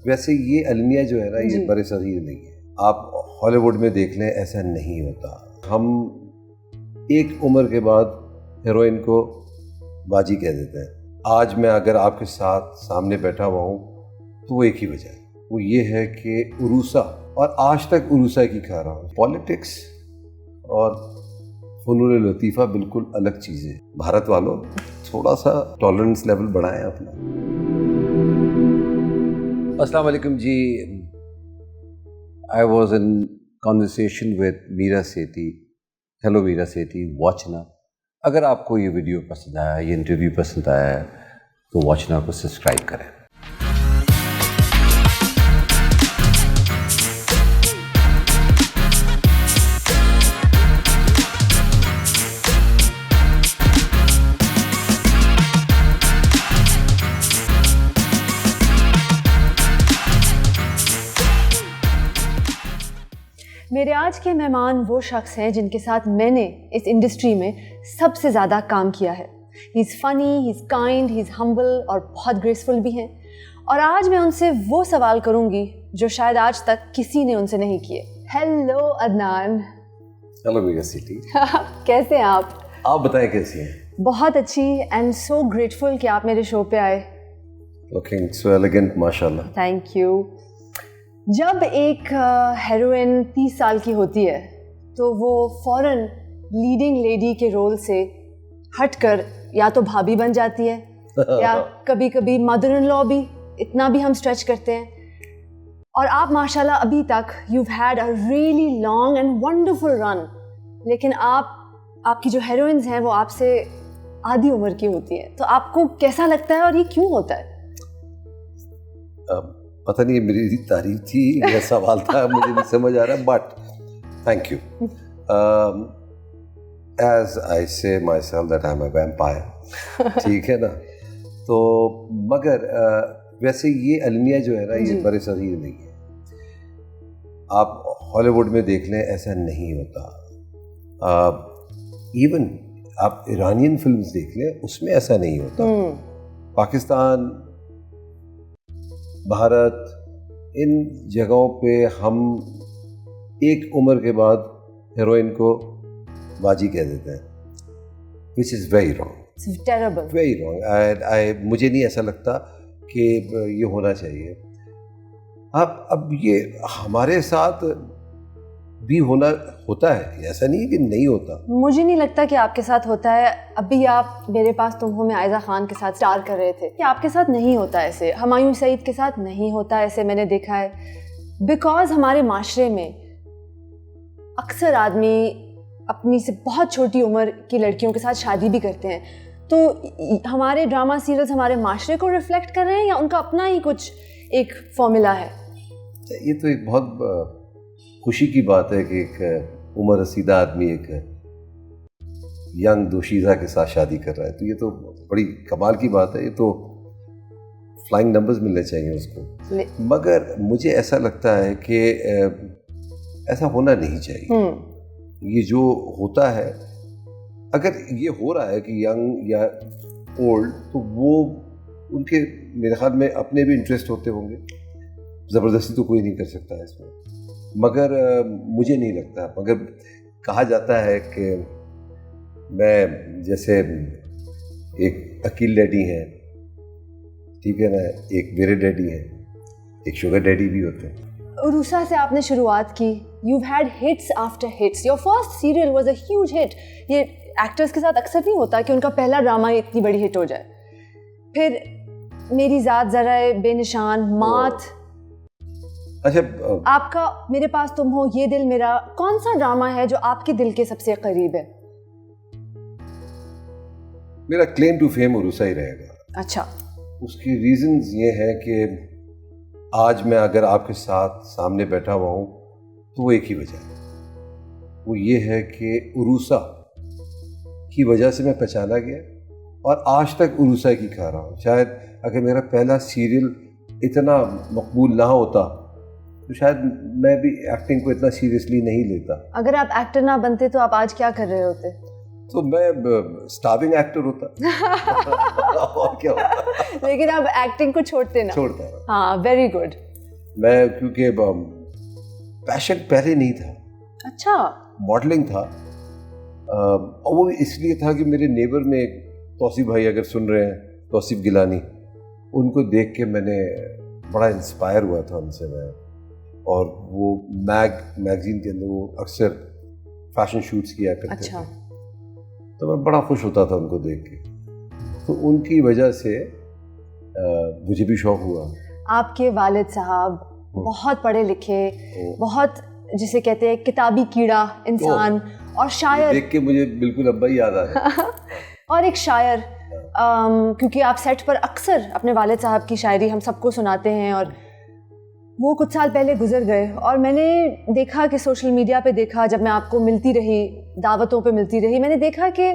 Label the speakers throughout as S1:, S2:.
S1: वैसे ये अलमिया जो है ना, ये बड़े सगीर नहीं है। आप हॉलीवुड में देख लें, ऐसा नहीं होता। हम एक उम्र के बाद हीरोइन को बाजी कह देते हैं। आज मैं अगर आपके साथ सामने बैठा हुआ हूँ तो वो एक ही वजह है, वो ये है कि उरूसा, और आज तक उरूसा की खा रहा हूँ। पॉलिटिक्स और फनून लतीफ़ा बिल्कुल अलग चीज़ें। भारत वालों, थोड़ा सा टॉलरेंस लेवल बढ़ाएं अपना। अस्सलाम वालेकुम जी। I was in conversation with Meera Sethi. Hello Meera Sethi, वॉचना। अगर आपको ये वीडियो पसंद आया, ये इंटरव्यू पसंद आया है तो वॉचना को सब्सक्राइब करें।
S2: मेरे आज के मेहमान वो शख्स हैं जिनके साथ मैंने इस इंडस्ट्री में सबसे ज़्यादा काम किया है। He is funny, he is kind, he is humble और बहुत ग्रेसफुल भी हैं। और आज मैं उनसे वो सवाल करूंगी जो शायद आज तक किसी ने उनसे नहीं किए। हेलो अदनान।
S1: हेलो मीरा सेठी।
S2: कैसे हैं आप?
S1: आप बताएं कैसी हैं?
S2: बहुत अच्छी, एंड सो ग्रेटफुल कि आप मेरे शो पे आए।
S1: लुकिंग सो एलिगेंट, माशाल्लाह।
S2: Thank you. जब एक हीरोइन 30 साल की होती है तो वो फ़ौरन लीडिंग लेडी के रोल से हटकर या तो भाभी बन जाती है या कभी कभी मदर इन लॉ भी, इतना भी हम स्ट्रेच करते हैं। और आप माशाल्लाह अभी तक you had a really long and wonderful run, लेकिन आपकी जो हीरोइंस हैं वो आपसे आधी उम्र की होती है। तो आपको कैसा लगता है और ये क्यों होता है?
S1: पता नहीं मेरी तारीफ थी या सवाल था, मुझे नहीं समझ आ रहा, but thank you. As I say myself that I am a vampire, ठीक है ना। तो मगर वैसे ये अलमिया जो है ना, ये बड़े सगीर नहीं है। आप हॉलीवुड में देख लें, ऐसा नहीं होता। इवन आप ईरानियन फिल्म्स देख लें, उसमें ऐसा नहीं होता। पाकिस्तान, भारत, इन जगहों पे हम एक उम्र के बाद हीरोइन को बाजी कह देते हैं, which is very wrong,
S2: terrible,
S1: very wrong। मुझे नहीं ऐसा लगता कि ये होना चाहिए। अब ये हमारे साथ भी होता है, ऐसा नहीं कि नहीं होता।
S2: मुझे नहीं लगता कि आपके साथ होता है। अभी आप मेरे पास तुम हो में आयजा खान के साथ स्टार कर रहे थे कि आपके साथ नहीं होता ऐसे, हुमायूं सईद के साथ नहीं होता ऐसे, मैंने देखा है। बिकॉज हमारे माशरे में अक्सर आदमी अपनी से बहुत छोटी उम्र की लड़कियों के साथ शादी भी करते हैं। तो हमारे ड्रामा सीरियल्स हमारे माशरे को रिफ्लेक्ट कर रहे हैं या उनका अपना ही कुछ एक फॉर्मूला है?
S1: ये तो एक बहुत खुशी की बात है कि एक उम्र रसीदा आदमी एक यंग दोशीज़ा के साथ शादी कर रहा है, तो ये तो बड़ी कमाल की बात है। ये तो फ्लाइंग नंबर्स मिलने चाहिए उसको। मगर मुझे ऐसा लगता है कि ऐसा होना नहीं चाहिए। ये जो होता है, अगर ये हो रहा है कि यंग या ओल्ड, तो वो उनके मेरे ख्याल में अपने भी इंटरेस्ट होते होंगे। ज़बरदस्ती तो कोई नहीं कर सकता है इसमें। मगर मुझे नहीं लगता। मगर कहा जाता है कि मैं जैसे एक अकील डैडी हैं, ठीक है ना, एक मेरे डैडी हैं, एक शुगर डैडी भी होते हैं।
S2: उरूसा से आपने शुरुआत की, you had hits after hits, your first serial was a huge hit. ये एक्टर्स के साथ अक्सर नहीं होता कि उनका पहला ड्रामा इतनी बड़ी हिट हो जाए। फिर मेरी ज़ात ज़रा बेनिशान, मात।
S1: अच्छा,
S2: आपका मेरे पास तुम हो, ये दिल मेरा, कौन सा ड्रामा है जो आपके दिल के सबसे करीब है?
S1: मेरा क्लेम टू फेम उरूसा ही रहेगा।
S2: अच्छा।
S1: उसकी रीजंस ये हैं कि आज मैं अगर आपके साथ सामने बैठा हुआ हूँ तो वो एक ही वजह है, वो ये है कि उरूसा की वजह से मैं पहचाना गया और आज तक उरूसा की खा रहा हूँ। शायद अगर मेरा पहला सीरियल इतना मकबूल ना होता तो शायद मैं भी एक्टिंग को इतना सीरियसली नहीं लेता।
S2: अगर आप एक्टर ना बनते तो आप आज क्या कर रहे होते?
S1: तो मैं स्टार्विंग एक्टर होता। और क्या होता?
S2: लेकिन आप एक्टिंग को छोड़ते ना?
S1: छोड़ता।
S2: हाँ, वेरी गुड।
S1: मैं क्योंकि पैशन पहले नहीं था,
S2: अच्छा।
S1: मॉडलिंग था, और वो इसलिए था कि मेरे नेबर में एक तौसीफ भाई अगर सुन रहे हैं, तौसीफ गिलानी, उनको देख के मैंने बड़ा इंस्पायर हुआ था उनसे मैं। और वो मैगजीन के अंदर वो अक्सर फैशन शूट्स किया करते
S2: अच्छा।
S1: थे, तो मैं बड़ा खुश होता था उनको देख के। तो उनकी वजह से मुझे भी शौक हुआ।
S2: आपके वालिद साहब बहुत पढ़े लिखे, बहुत जिसे कहते हैं किताबी कीड़ा इंसान, और शायर।
S1: देख के मुझे बिल्कुल अब्बा ही याद आ रहा
S2: और एक शायर, क्योंकि आप सेट पर अक्सर अपने वालिद साहब की शायरी हम सबको सुनाते हैं, और वो कुछ साल पहले गुजर गए। और मैंने देखा कि सोशल मीडिया पे देखा, जब मैं आपको मिलती रही, दावतों पे मिलती रही, मैंने देखा कि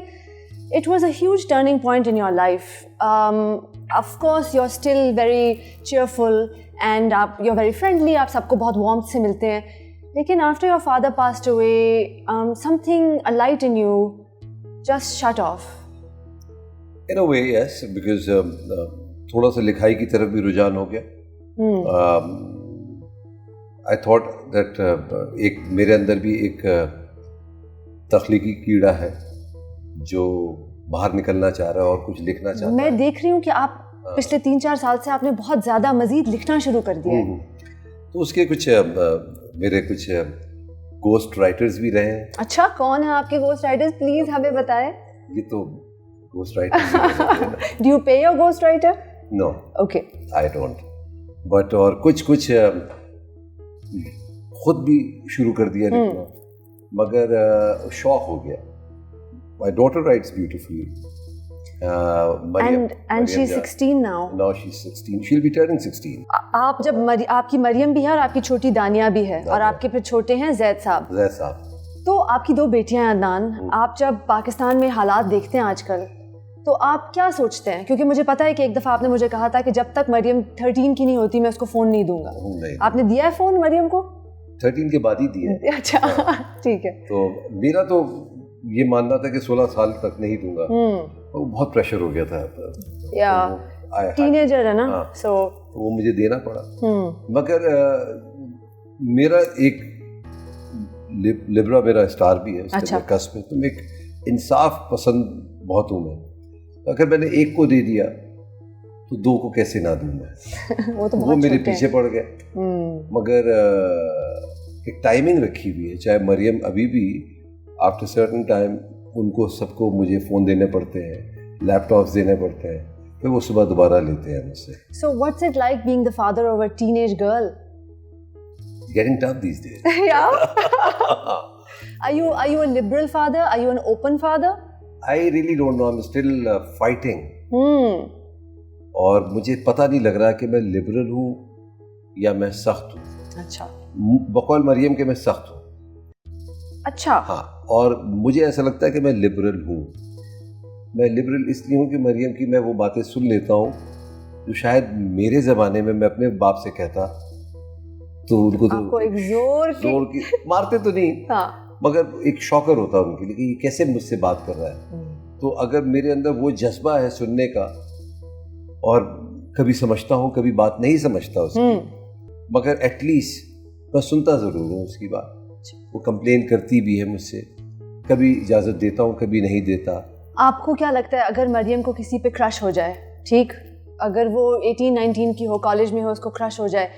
S2: it was a huge turning point in your life. Of course you are still very cheerful and आप यू आर वेरी फ्रेंडली, आप सबको बहुत वार्मथ से मिलते हैं, लेकिन after your father passed away something, a light in you just shut off.
S1: In a way yes, because थोड़ा सा लिखाई की तरफ भी रुझान हो गया। आई थॉट दैट एक मेरे अंदर भी एक तख्लीकी कीड़ा है जो बाहर निकलना चाह रहा है और कुछ लिखना चाहता है।
S2: मैं देख रही हूँ कि आप पिछले 3-4 साल से आपने बहुत ज़्यादा मज़ीद लिखना शुरू कर दिया है।
S1: तो उसके कुछ मेरे कुछ गोस्ट राइटर्स भी रहे हैं।
S2: अच्छा, कौन है आपके गोस्ट राइटर्स, प्लीज हमें बताएं।
S1: ये तो ghost writers
S2: do you pay your ghost writer?
S1: No,
S2: okay,
S1: I don't, but और कुछ खुद भी शुरू कर दिया लिखना, मगर शौक हो गया। My daughter rights beautifully,
S2: and she's 16 now.
S1: Now she's 16. She'll be turning 16.
S2: आप जब आपकी मरियम भी है और आपकी छोटी दानिया भी है, और आपके फिर छोटे हैं जैद साहब।
S1: जैद साहब।
S2: तो आपकी 2 बेटियां हैं अदनान। आप जब पाकिस्तान में हालात देखते हैं आजकल, तो आप क्या सोचते हैं? क्योंकि मुझे पता है कि एक दफ़ा आपने मुझे कहा था कि जब तक मरियम 13 की नहीं होती मैं उसको फ़ोन नहीं दूंगा।
S1: नहीं।
S2: आपने दिया है फ़ोन मरियम को?
S1: 13 के बाद ही दिया।
S2: अच्छा, ठीक है।
S1: तो मेरा तो ये मानना था कि 16 साल तक नहीं दूंगा, वो बहुत प्रेशर हो गया था।
S2: या टीनेजर है ना, सो
S1: वो मुझे देना पड़ा। मगर मेरा एक लिब्रा मेरा स्टार भी है उसके कस्म में, तो मैं एक इंसाफ पसंद बहुत हूँ मैं। अगर मैंने एक को दे दिया तो 2 को कैसे ना दूँ मैं? वो मेरे पीछे पड़ गया। मगर एक टाइमिंग रखी हुई है, चाहे मरियम अभी भी आफ्टर सर्टन टाइम उनको सबको मुझे फ़ोन देने पड़ते हैं, लैपटॉप्स देने पड़ते हैं, फिर वो सुबह दोबारा लेते हैं मुझसे।
S2: So what's it like being the father of a teenage girl?
S1: Getting tough these days.
S2: Yeah. Are you a liberal father? Are you an open father?
S1: I really don't know. I'm still fighting. और मुझे पता नहीं लग रहा कि मैं liberal हूँ या मैं सख्त हूँ।
S2: अच्छा।
S1: बकौल मरियम के मैं सख्त हूँ।
S2: अच्छा।
S1: हाँ, और मुझे ऐसा लगता है कि मैं लिबरल हूँ। मैं लिबरल इसलिए हूँ कि मरियम की मैं वो बातें सुन लेता हूँ जो शायद मेरे ज़माने में मैं अपने बाप से कहता तो उनको तो
S2: एक जोर
S1: की मारते तो नहीं,
S2: हाँ,
S1: मगर एक शॉकर होता उनके लिए कि ये कैसे मुझसे बात कर रहा है। तो अगर मेरे अंदर वो जज्बा है सुनने का, और कभी समझता हूँ कभी बात नहीं समझता उसकी, मगर एटलीस्ट मैं सुनता ज़रूर हूँ उसकी बात। वो कंप्लेन करती भी है मुझसे, कभी इजाज़त देता हूँ कभी नहीं देता।
S2: आपको क्या लगता है अगर मरियम को किसी पे क्रश हो जाए, ठीक, अगर वो 18-19 की हो, कॉलेज में हो, उसको क्रश हो जाए,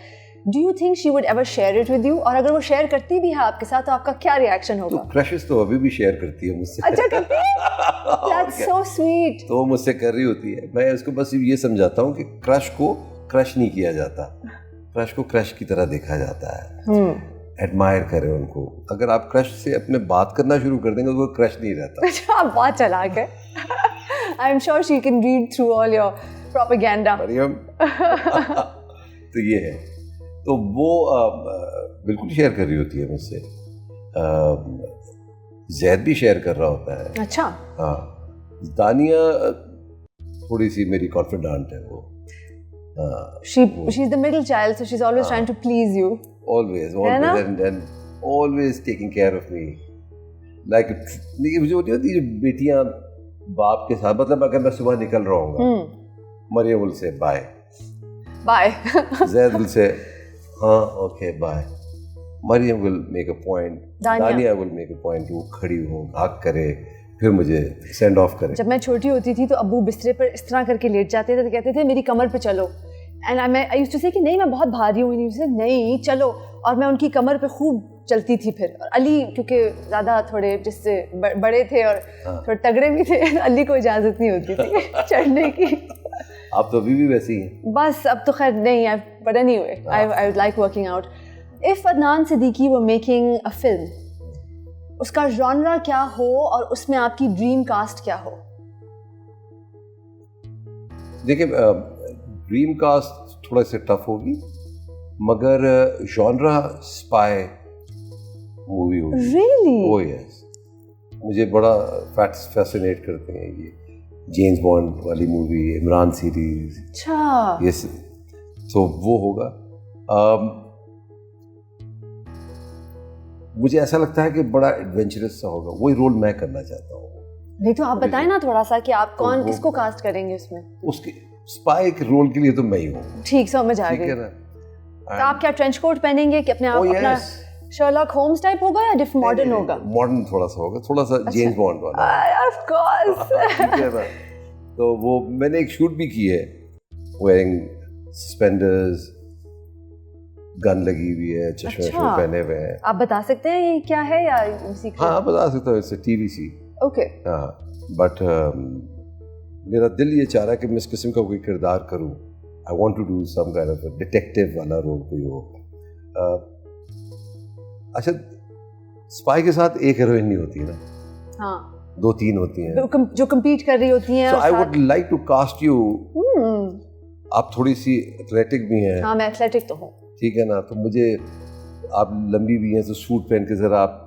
S2: do you think she would ever share it with you? और अगर वो शेयर करती भी है आपके साथ तो आपका क्या रिएक्शन होगा?
S1: तो क्रशेस तो अभी भी शेयर करती है मुझसे।
S2: अच्छा, करती है? That's so sweet.
S1: तो वो मुझसे कर रही होती है, मैं उसको बस ये समझाता हूँ कि क्रश को क्रश नहीं किया जाता, क्रश को क्रश की तरह देखा जाता है। एडमायर करें उनको। अगर आप क्रश से अपने बात करना शुरू कर देंगे तो क्रश नहीं रहता।
S2: अच्छा, आप बहुत चालाक है। I am sure she can read through all your propaganda.
S1: Maryam. तो ये है, तो वो बिल्कुल शेयर कर रही होती है मुझसे। जैद भी शेयर कर रहा होता है।
S2: अच्छा।
S1: हाँ, दानिया थोड़ी सी मेरी कॉन्फिडेंट है वो।
S2: she's the middle child, so she's always trying to please you.
S1: Always, and always taking care of me. Like जो होती है बेटियां बाप के साथ, मतलब अगर मैं सुबह निकल रहा हूँ, मरियम उल से बाय,
S2: बाय,
S1: जैद उल से हाँ okay bye. Maryam will make a point, Dania will make a point कि वो खड़ी हो, भाग करे, फिर मुझे सेंड ऑफ करे।
S2: जब मैं छोटी होती थी तो अब्बू बिस्तरे पर इस तरह करके लेट जाते थे तो कहते थे मेरी कमर पे चलो, एंड आई यूज्ड टू से कि नहीं मैं बहुत भारी हूँ, नहीं चलो, और मैं उनकी कमर पे खूब चलती थी। फिर और अली क्योंकि ज़्यादा थोड़े जिससे बड़े थे और थोड़े तगड़े भी थे, अली को इजाज़त नहीं होती थी चढ़ने की।
S1: आप तो अभी भी वैसी हैं।
S2: बस अब तो खैर नहीं, but anyway I would like working out. If Adnan Siddiqui were making a film, उसका जॉनरा क्या हो और उसमें आपकी ड्रीम कास्ट क्या हो?
S1: देखिए ड्रीम कास्ट थोड़ा सा टफ होगी, मगर जॉनरा स्पाई मूवी होगी।
S2: रियली?
S1: ओह यस, मुझे बड़ा फैसिनेट करते हैं ये जेम्स बॉन्ड वाली मूवी, इमरान सीरीज।
S2: अच्छा
S1: यस, तो वो होगा। मुझे ऐसा लगता है कि बड़ा एडवेंचरस सा होगा, वही रोल मैं करना चाहता हूँ।
S2: नहीं तो आप बताएं ना थोड़ा सा कि आप कौन
S1: तो
S2: किसको कास्ट करेंगे उसमें?
S1: उसके स्पाई के रोल के लिए तो मैं ही हूँ।
S2: ठीक समझ आ
S1: ठीक
S2: गई।
S1: है ना?
S2: तो आप क्या ट्रेंच कोट पहनेंगे कि अपने आप अपना शर्लॉक होम्स टाइप होगा या डिफरेंट मॉडर्न होगा?
S1: मॉडर्न थोड़ा सा होगा, थोड़ा सा जेम्स बॉन्ड वाला।
S2: Of course.
S1: ठीक है ना? तो वो मैंने एक शूट भी की है, वेयरिंग सस्पेंडर्स, गन लगी हुई है, चश्मे पहने हुए हैं।
S2: आप बता सकते हैं ये क्या है या सीक्रेट?
S1: हाँ बता सकता हूँ, इससे TVC।
S2: ओके।
S1: हाँ बट मेरा दिल ये चाह रहा है कि मैं इस किस्म का कोई किरदार करूँ। I want to do some kind of detective वाला रोल कोई हो। अच्छा, स्पाई के साथ एक हीरोइन नहीं होती है ना?
S2: हाँ
S1: 2-3 होती हैं
S2: जो compete कर रही होती हैं।
S1: So I would like to cast you। आप थोड़ी सी एथलेटिक भी हैं।
S2: हाँ मैं एथलेटिक तो हूँ।
S1: ठीक है ना? तो मुझे, आप लंबी भी हैं तो सूट पहन के जरा आप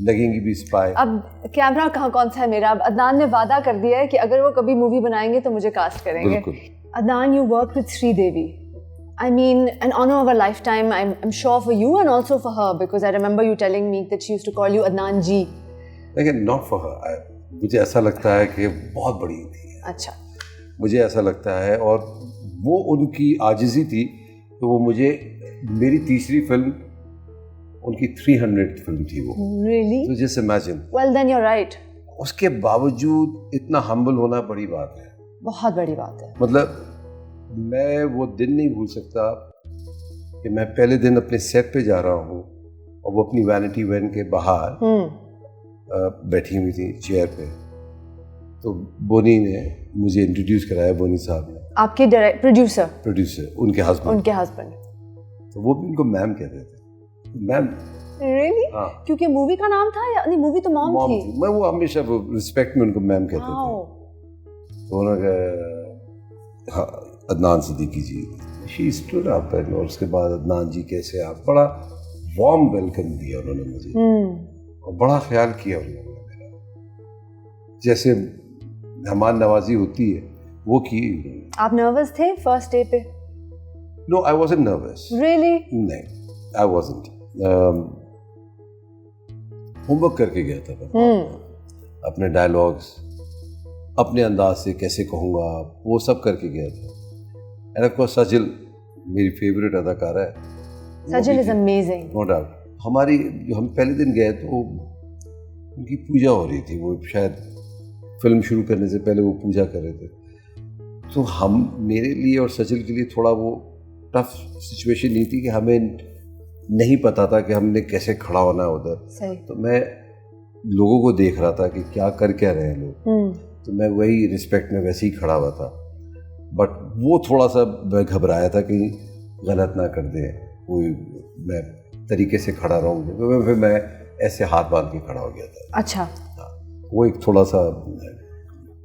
S1: लगेंगी भी स्पाई।
S2: अब कैमरा कौन सा है मेरा? अब अदनान ने वादा कर दिया है कि अगर वो कभी मूवी बनाएंगे तो मुझे कास्ट करेंगे।
S1: बिल्कुल।
S2: Adnan, you worked with Sridevi. I mean, an honor of a lifetime, I'm sure for you and also for her, because I remember you telling me that she used to call you Adnan ji.
S1: लेकिन not for her, मुझे ऐसा लगता है कि बहुत बड़ी थी।
S2: अच्छा।
S1: मुझे ऐसा लगता है, और वो उनकी आजिज़ी थी तो वो मुझे, मेरी तीसरी फिल्म उनकी 300th फिल्म थी वो।
S2: Really?
S1: तो just imagine।
S2: Well then you're right.
S1: उसके बावजूद इतना हम्बल होना बड़ी बात है।
S2: बहुत बड़ी बात है।
S1: मतलब मैं वो दिन नहीं भूल सकता कि मैं पहले दिन अपने सेट पे जा रहा हूँ और वो अपनी वैनिटी वैन के बाहर बैठी हुई थी चेयर पे, तो बोनी ने मुझे इंट्रोड्यूस कराया, बोनी साहब ने।
S2: आपके प्रोड्यूसर
S1: उनके हस्बैंड। तो वो भी उनको मैम कहते थे। मैम।
S2: Really?
S1: हाँ।
S2: क्योंकि मूवी का नाम था या नहीं? मूवी तो मॉम थी।
S1: मैं वो हमेशा वो रिस्पेक्ट में उनको मैम कहते थे। तो उन्होंने हाँ अदनान सिद्दीकी जी, शी स्टूड अप, और उसके बाद अदनान जी कैसे आप, बड़ा वार्म वेलकम दिया उन्होंने मुझे, और बड़ा ख्याल किया उन्होंने मेरा, जैसे मेहमान नवाजी होती है वो की।
S2: आप नर्वस थे फर्स्ट डे पे?
S1: No I wasn't nervous.
S2: Really?
S1: नहीं आई वाज़न्ट। होमवर्क करके गया था मैं, अपने डायलॉग्स अपने अंदाज से कैसे कहूँगा वो सब करके गया था। एंड ऑफ कोर्स सजिल मेरी फेवरेट अदाकारा है।
S2: सजिल इज अमेजिंग,
S1: नो डाउट। हमारी जो हम पहले दिन गए तो उनकी पूजा हो रही थी, वो शायद फिल्म शुरू करने से पहले वो पूजा कर रहे थे, तो हम, मेरे लिए और सजिल के लिए थोड़ा वो टफ सिचुएशन नहीं थी कि हमें नहीं पता था कि हमने कैसे खड़ा होना है उधर। तो मैं लोगों को देख रहा था कि क्या कर क्या रहे हैं लोग, तो मैं वही रिस्पेक्ट में वैसे ही खड़ा हुआ था। बट वो थोड़ा सा मैं घबराया था कि गलत ना कर दे कोई, मैं तरीके से खड़ा रहूँगी, तो फिर मैं ऐसे हाथ बांध के खड़ा हो गया था।
S2: अच्छा।
S1: वो एक थोड़ा सा,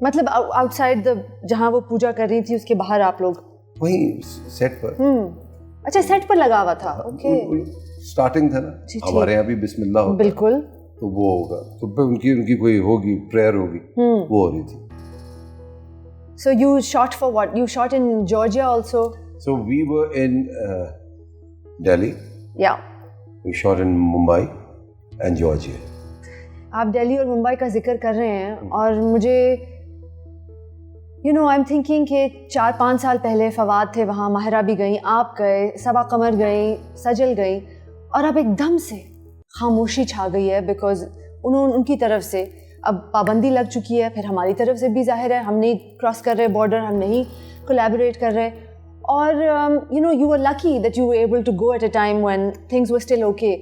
S2: मतलब आउटसाइड द, जहाँ वो पूजा कर रही थी उसके बाहर आप लोग?
S1: वहीं सेट पर।
S2: अच्छा, सेट पर लगा हुआ था। ओके।
S1: स्टार्टिंग था ना, हमारे यहाँ भी बिस्मिल्लाह होता है।
S2: बिल्कुल।
S1: तो वो होगा, तो फिर उनकी कोई होगी प्रेयर होगी, वो हो रही थी।
S2: So you shot for what? You shot in Georgia also?
S1: So we were in Delhi.
S2: Yeah.
S1: We shot in Mumbai and Georgia. आप
S2: दिल्ली और मुंबई का जिक्र कर रहे हैं और मुझे you know I am thinking कि 4-5 साल पहले फवाद थे वहाँ, माहिरा भी गई, आप गए, सबा कमर गई, सजल गई, और अब एकदम से खामोशी छा गई है बिकॉज उनकी तरफ से अब पाबंदी लग चुकी है, फिर हमारी तरफ से भी जाहिर है हम नहीं क्रॉस कर रहे बॉर्डर, हम नहीं कोलैबोरेट कर रहे, और you know you were lucky that you were able to go at a time when things were still okay.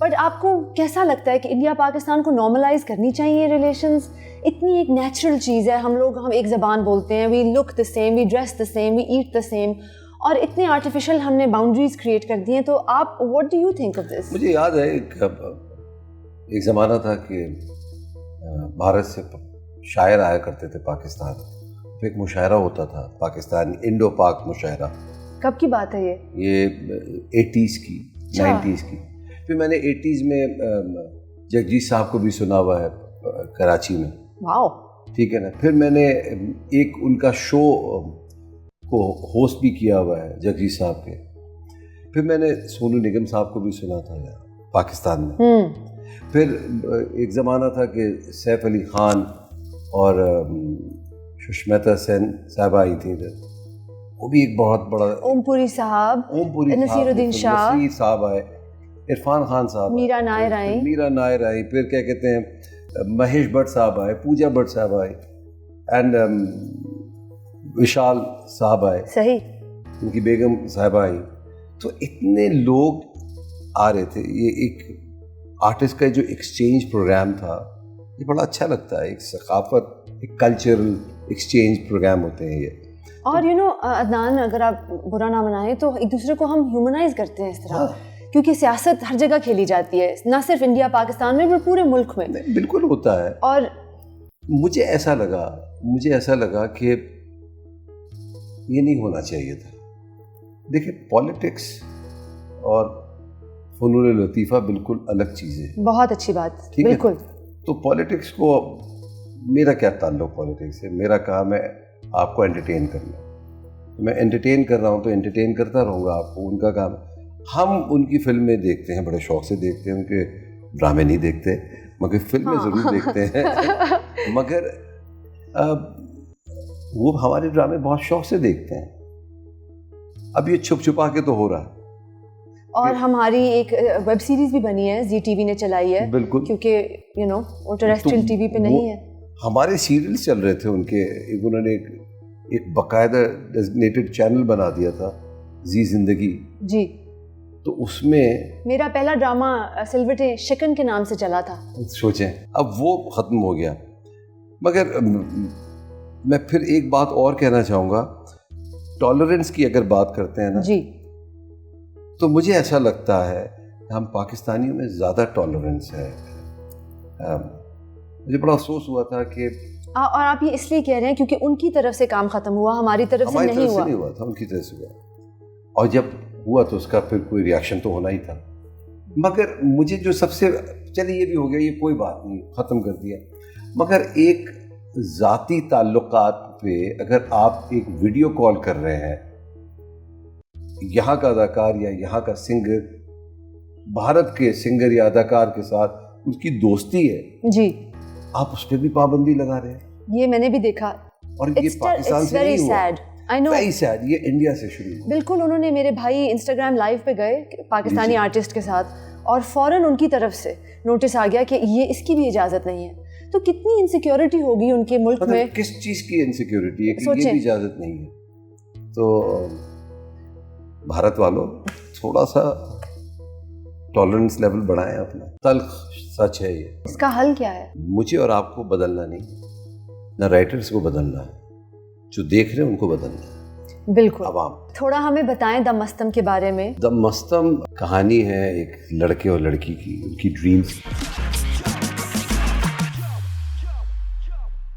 S2: But आपको कैसा लगता है कि इंडिया पाकिस्तान को नॉर्मलाइज करनी चाहिए रिलेशंस? इतनी एक नेचुरल चीज़ है, हम एक ज़बान बोलते हैं, we look the same, we dress the same, we eat the same, और इतने आर्टिफिशियल हमने बाउंड्रीज क्रिएट कर दी हैं। तो आप what do you think of this?
S1: मुझे याद है एक ज़माना था कि भारत से शायर आया करते थे पाकिस्तान, तो एक मुशायरा होता था पाकिस्तान, इंडो पाक मुशायरा।
S2: कब की बात है
S1: ये 80s की, 90s की। फिर मैंने 80s में जगजीत साहब को भी सुना हुआ है कराची में।
S2: वाओ,
S1: ठीक है ना। फिर मैंने एक उनका शो को होस्ट भी किया हुआ है जगजीत साहब के। फिर मैंने सोनू निगम साहब को भी सुना था यार पाकिस्तान में। फिर एक ज़माना था कि सैफ अली ख़ान और सुष्मिता सेन साहब आई थी इधर, वो भी एक बहुत बड़ा,
S2: ओमपुरी साहब, नसीरुद्दीन शाह,
S1: नसीर साहब आए, इरफान खान साहब,
S2: मीरा नायर आई,
S1: फिर क्या कहते हैं महेश भट्ट साहब आए, पूजा भट्ट साहब आए, एंड विशाल साहब आए,
S2: सही,
S1: उनकी बेगम साहबा आई। तो इतने लोग आ रहे थे। ये एक आर्टिस्ट का जो एक्सचेंज प्रोग्राम था, ये बड़ा अच्छा लगता है। एक सकाफत, एक कल्चरल एक्सचेंज प्रोग्राम होते हैं ये।
S2: और यू नो अदनान, अगर आप बुरा ना मनाएं तो एक दूसरे को हम ह्यूमनाइज करते हैं इस तरह। हाँ। क्योंकि सियासत हर जगह खेली जाती है, ना सिर्फ इंडिया पाकिस्तान में, पर पूरे मुल्क में।
S1: बिल्कुल होता है।
S2: और
S1: मुझे ऐसा लगा कि ये नहीं होना चाहिए था। देखिए, पॉलिटिक्स और फनून लतीफ़ा बिल्कुल अलग चीज़ें हैं।
S2: बहुत अच्छी बात,
S1: ठीक है।
S2: बिल्कुल।
S1: तो पॉलिटिक्स को, मेरा क्या ताल्लुक पॉलिटिक्स से? मेरा काम है आपको एंटरटेन करना। मैं एंटरटेन कर रहा हूँ तो एंटरटेन करता रहूँगा आपको, उनका काम। हम उनकी फिल्में देखते हैं, बड़े शौक से देखते हैं, उनके ड्रामे नहीं देखते, मगर फिल्में हाँ। ज़रूर देखते हैं। मगर वो हमारे ड्रामे बहुत शौक से देखते हैं। अब ये छुप छुपा के तो हो रहा है।
S2: और हमारी एक वेब सीरीज भी बनी है, जी टीवी ने चलाई है।
S1: बिल्कुल,
S2: क्योंकि यू नो वो टेरेस्ट्रियल टीवी पे नहीं है।
S1: हमारे सीरियल्स चल रहे थे उनके, उन्होंने एक बाकायदा डेजिग्नेटेड चैनल बना दिया था, जी जिंदगी
S2: जी।
S1: तो उसमें
S2: मेरा पहला ड्रामा सिलवटे शिकन के नाम से चला था।
S1: सोचें, अब वो ख़त्म हो गया। मगर मैं फिर एक बात और कहना चाहूँगा, टॉलरेंस की अगर बात करते हैं ना
S2: जी,
S1: तो मुझे ऐसा लगता है हम पाकिस्तानियों में ज़्यादा टॉलरेंस है। मुझे बड़ा अफसोस हुआ था कि
S2: और आप ये इसलिए कह रहे हैं क्योंकि उनकी तरफ से काम ख़त्म हुआ, हमारी तरफ से नहीं हुआ
S1: था, उनकी तरफ से हुआ। और जब हुआ तो उसका फिर कोई रिएक्शन तो होना ही था। मगर मुझे जो सबसे, चलिए ये भी हो गया, ये कोई बात नहीं, ख़त्म कर दिया। मगर एक ज़ाती ताल्लुकात पे अगर आप एक वीडियो कॉल कर रहे हैं, यहाँ का अदाकार या यहाँ का सिंगर भारत के सिंगर या अदाकार के साथ उसकी दोस्ती है
S2: जी,
S1: आप उस पर भी पाबंदी लगा रहे हैं।
S2: ये मैंने भी देखा।
S1: और ये पाकिस्तान से नहीं हुआ।
S2: I know.
S1: Very sad, ये इंडिया से शुरू हुआ।
S2: बिल्कुल, उन्होंने, मेरे भाई इंस्टाग्राम लाइव पे गए पाकिस्तानी आर्टिस्ट के साथ, और फौरन उनकी तरफ से नोटिस आ गया कि ये इसकी भी इजाज़त नहीं है। तो कितनी इनसिक्योरिटी होगी उनके मुल्क में।
S1: किस चीज़ की इनसिक्योरिटी है कि ये भी इजाज़त नहीं है? तो भारत वालों, थोड़ा सा टॉलरेंस लेवल बढ़ाएं अपना। तल्ख सच है ये।
S2: इसका हल क्या है?
S1: मुझे और आपको बदलना नहीं, ना राइटर्स को बदलना है, जो देख रहे हैं उनको बदलना है।
S2: बिल्कुल।
S1: अवाम,
S2: थोड़ा हमें बताएं द मस्तम के बारे में।
S1: द मस्तम कहानी है एक लड़के और लड़की की, उनकी ड्रीम्स।